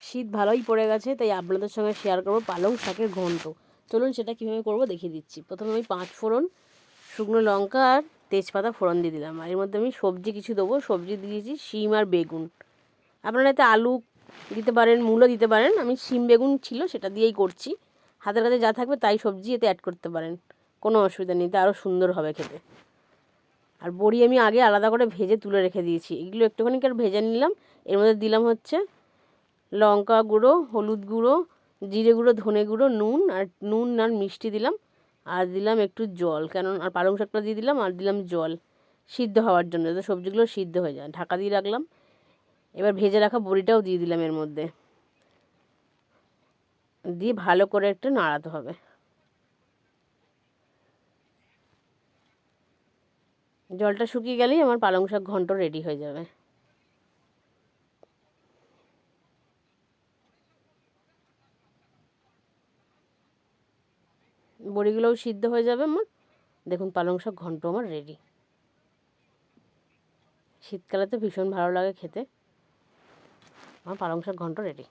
শীত ভালোই পড়ে গেছে, তাই আপনাদের সঙ্গে শেয়ার করবো পালং শাকের ঘন্ট। চলুন সেটা কীভাবে করবো দেখিয়ে দিচ্ছি। প্রথমে আমি 5 ফোড়ন, শুকনো লঙ্কা আর তেজপাতা ফোড়ন দিয়ে দিলাম। আর এর মধ্যে আমি সবজি কিছু দেবো। সবজি দিয়েছি শিম আর বেগুন। আপনারা এতে আলু দিতে পারেন, মূলো দিতে পারেন। আমি শিম বেগুন ছিল সেটা দিয়েই করছি। হাতের কাছে যা থাকবে তাই সবজি এতে অ্যাড করতে পারেন, কোনো অসুবিধা নেই, তা আরও সুন্দর হবে খেতে। আর বড়ি আমি আগে আলাদা করে ভেজে তুলে রেখে দিয়েছি, এগুলো একটুখানি আর ভেজে নিলাম। এর মধ্যে দিলাম হচ্ছে লঙ্কা গুঁড়ো, হলুদ গুঁড়ো, জিরে গুঁড়ো, ধনে গুঁড়ো, নুন আর মিষ্টি দিলাম। আর দিলাম একটু জল, আর পালং শাকটা দিয়ে দিলাম, আর দিলাম জল সিদ্ধ হওয়ার জন্য, যাতে সবজিগুলো সিদ্ধ হয়ে যায়। ঢাকা দিয়ে রাখলাম। এবার ভেজে রাখা বড়িটাও দিয়ে দিলাম এর মধ্যে, দিয়ে ভালো করে একটু নাড়াতে হবে। জলটা শুকিয়ে গেলেই আমার পালং শাক ঘন্ট রেডি হয়ে যাবে। বড়িগুলোও সিদ্ধ হয়ে যাবে আমার। দেখুন পালং শাক ঘন্ট আমার রেডি। শীতকালে তো ভীষণ ভালো লাগে খেতে। আমার পালং শাক ঘন্ট রেডি।